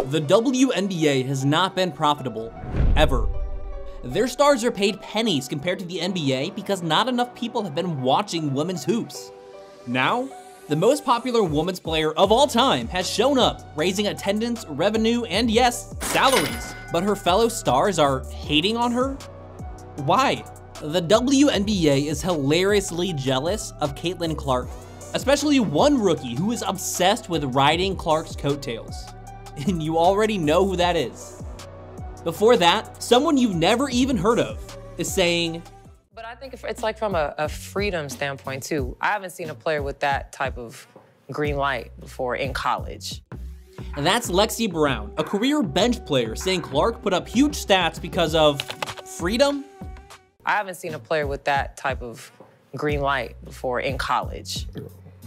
The WNBA has not been profitable, ever. Their stars are paid pennies compared to the NBA because not enough people have been watching women's hoops. Now, the most popular women's player of all time has shown up, raising attendance, revenue, and yes, salaries. But her fellow stars are hating on her? Why? The WNBA is hilariously jealous of Caitlin Clark, especially one rookie who is obsessed with riding Clark's coattails. And you already know who that is. Before that, someone you've never even heard of is saying, but I think it's like from a freedom standpoint too. I haven't seen a player with that type of green light before in college. And that's Lexi Brown, a career bench player, saying Clark put up huge stats because of freedom? I haven't seen a player with that type of green light before in college.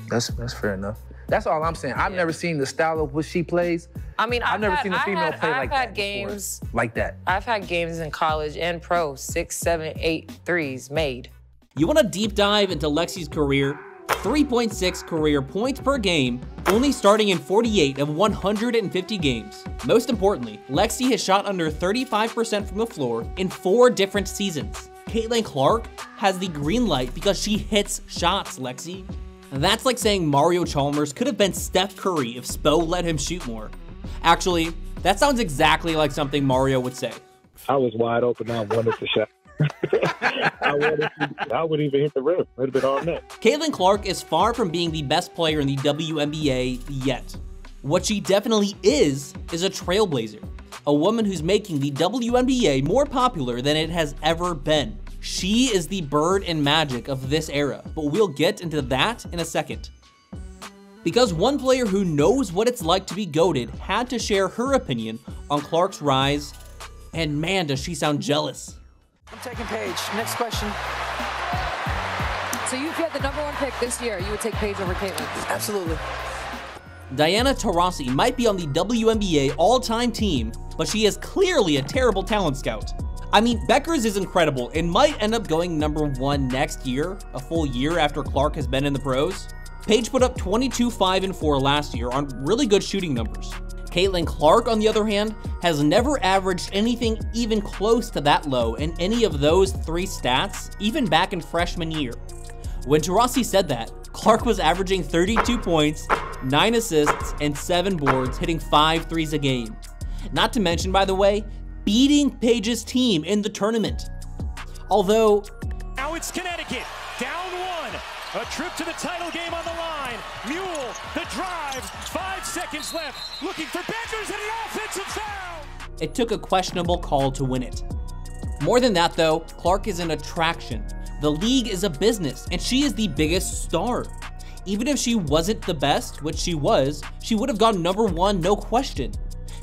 That's fair enough. That's all I'm saying. I've never seen the style of what she plays. I mean, I've never seen a female play like that. I've had games like that. I've had games in college and pro, 6, 7, 8 threes made. You want to deep dive into Lexi's career? 3.6 career points per game, only starting in 48 of 150 games. Most importantly, Lexi has shot under 35% from the floor in 4 different seasons. Caitlin Clark has the green light because she hits shots, Lexi. That's like saying Mario Chalmers could have been Steph Curry if Spo let him shoot more. Actually, that sounds exactly like something Mario would say. I was wide open, I wanted to shot. I would even hit the rim. It would have been all net. Caitlin Clark is far from being the best player in the WNBA yet. What she definitely is a trailblazer. A woman who's making the WNBA more popular than it has ever been. She is the Bird and Magic of this era, but we'll get into that in a second. Because one player who knows what it's like to be GOATed had to share her opinion on Clark's rise, and man, does she sound jealous. I'm taking Paige. Next question. So if you had the #1 pick this year, you would take Paige over Caitlin? Absolutely. Diana Taurasi might be on the WNBA all-time team, but she is clearly a terrible talent scout. I mean, Beckers is incredible and might end up going #1 next year, a full year after Clark has been in the pros. Paige put up 22, 5, and 4 last year on really good shooting numbers. Caitlin Clark, on the other hand, has never averaged anything even close to that low in any of those 3 stats, even back in freshman year. When Taurasi said that, Clark was averaging 32 points, 9 assists, and 7 boards, hitting 5 threes a game. Not to mention, by the way, beating Paige's team in the tournament. Although, now it's Connecticut, down 1. A trip to the title game on the line. Mule, the drive, 5 seconds left. Looking for Beckers and an offensive foul. It took a questionable call to win it. More than that though, Clark is an attraction. The league is a business, and she is the biggest star. Even if she wasn't the best, which she was, she would have gone #1, no question.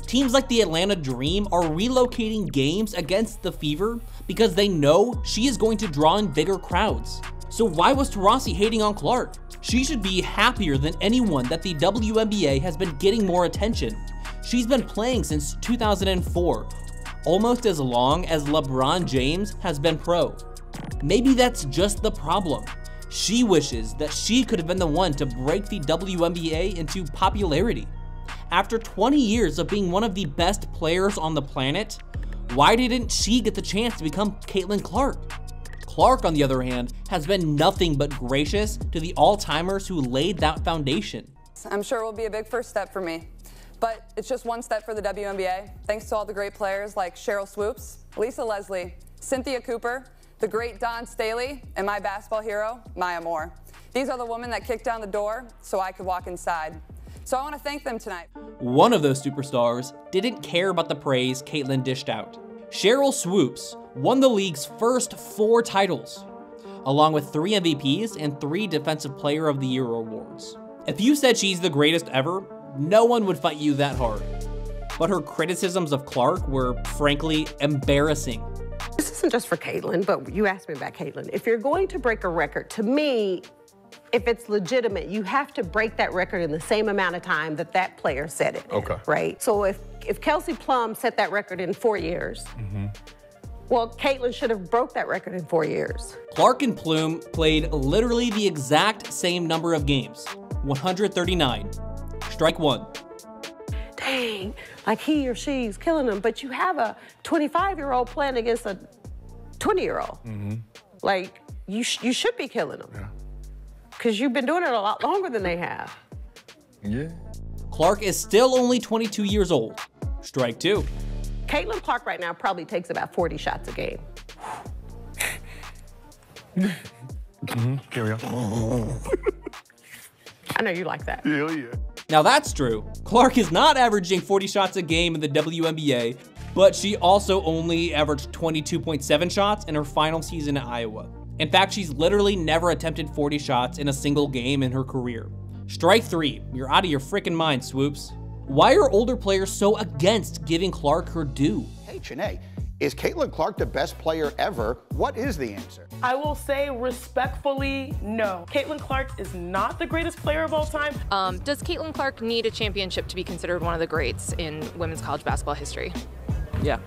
Teams like the Atlanta Dream are relocating games against the Fever because they know she is going to draw in bigger crowds. So why was Taurasi hating on Clark? She should be happier than anyone that the WNBA has been getting more attention. She's been playing since 2004, almost as long as LeBron James has been pro. Maybe that's just the problem. She wishes that she could have been the one to break the WNBA into popularity. After 20 years of being one of the best players on the planet, why didn't she get the chance to become Caitlin Clark? Clark, on the other hand, has been nothing but gracious to the all-timers who laid that foundation. I'm sure it will be a big first step for me, but it's just one step for the WNBA. Thanks to all the great players like Cheryl Swoops, Lisa Leslie, Cynthia Cooper, the great Dawn Staley, and my basketball hero, Maya Moore. These are the women that kicked down the door so I could walk inside. So I want to thank them tonight. One of those superstars didn't care about the praise Caitlin dished out. Cheryl Swoops won the league's first 4 titles, along with 3 MVPs and 3 Defensive Player of the Year awards. If you said she's the greatest ever, no one would fight you that hard. But her criticisms of Clark were, frankly, embarrassing. This isn't just for Caitlin, but you asked me about Caitlin. If you're going to break a record, to me, if it's legitimate, you have to break that record in the same amount of time that that player set it. Okay. Right? So if Kelsey Plum set that record in 4 years, well, Caitlin should have broke that record in 4 years. Clark and Plume played literally the exact same number of games, 139. Strike 1. Dang, like he or she's killing them, but you have a 25-year-old playing against a 20-year-old. Like, you should be killing them. Because you've been doing it a lot longer than they have. Clark is still only 22 years old. Strike two. Caitlin Clark right now probably takes about 40 shots a game. Carry on. I know you like that. Hell yeah. Now that's true. Clark is not averaging 40 shots a game in the WNBA, but she also only averaged 22.7 shots in her final season at Iowa. In fact, she's literally never attempted 40 shots in a single game in her career. Strike three. You're out of your freaking mind, Swoops. Why are older players so against giving Clark her due? Hey, Chanae, is Caitlin Clark the best player ever? What is the answer? I will say respectfully, no. Caitlin Clark is not the greatest player of all time. Does Caitlin Clark need a championship to be considered one of the greats in women's college basketball history? Yeah.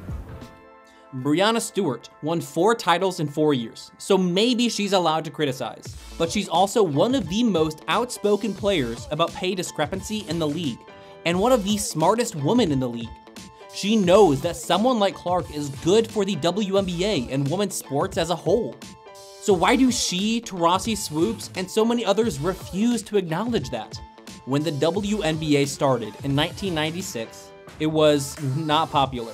Breanna Stewart won 4 titles in 4 years, so maybe she's allowed to criticize. But she's also one of the most outspoken players about pay discrepancy in the league, and one of the smartest women in the league. She knows that someone like Clark is good for the WNBA and women's sports as a whole. So why do she, Taurasi, Swoops, and so many others refuse to acknowledge that? When the WNBA started in 1996, it was not popular.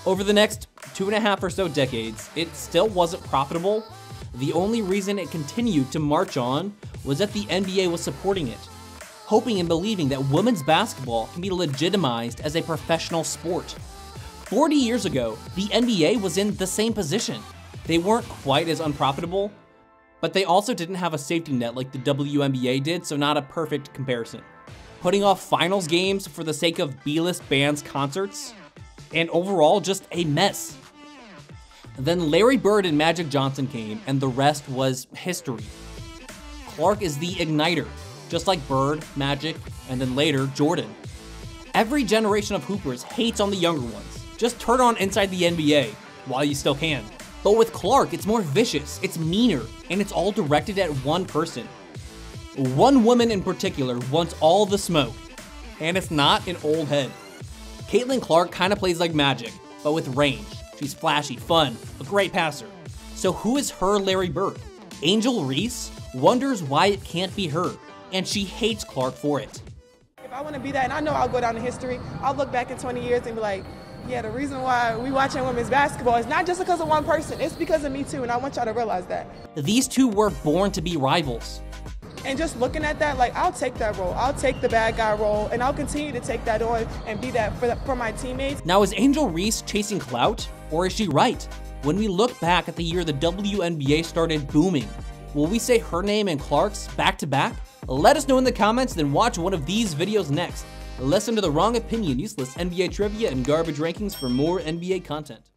Over the next 2.5 or so decades, it still wasn't profitable. The only reason it continued to march on was that the NBA was supporting it, hoping and believing that women's basketball can be legitimized as a professional sport. 40 years ago, the NBA was in the same position. They weren't quite as unprofitable, but they also didn't have a safety net like the WNBA did, so not a perfect comparison. Putting off finals games for the sake of B-list bands' concerts, and overall just a mess. Then Larry Bird and Magic Johnson came, and the rest was history. Clark is the igniter, just like Bird, Magic, and then later, Jordan. Every generation of hoopers hates on the younger ones. Just turn on Inside the NBA while you still can. But with Clark, it's more vicious, it's meaner, and it's all directed at one person. One woman in particular wants all the smoke, and it's not an old head. Caitlin Clark kind of plays like Magic, but with range. She's flashy, fun, a great passer. So who is her Larry Bird? Angel Reese wonders why it can't be her, and she hates Clark for it. If I want to be that, and I know I'll go down in history, I'll look back in 20 years and be like, yeah, the reason why we watching women's basketball is not just because of one person, it's because of me too, and I want y'all to realize that. These two were born to be rivals. And just looking at that, like, I'll take that role. I'll take the bad guy role, and I'll continue to take that on and be that for my teammates. Now, is Angel Reese chasing clout, or is she right? When we look back at the year the WNBA started booming, will we say her name and Clark's back to back? Let us know in the comments, then watch one of these videos next. Listen to The Wrong Opinion, useless NBA trivia, and garbage rankings for more NBA content.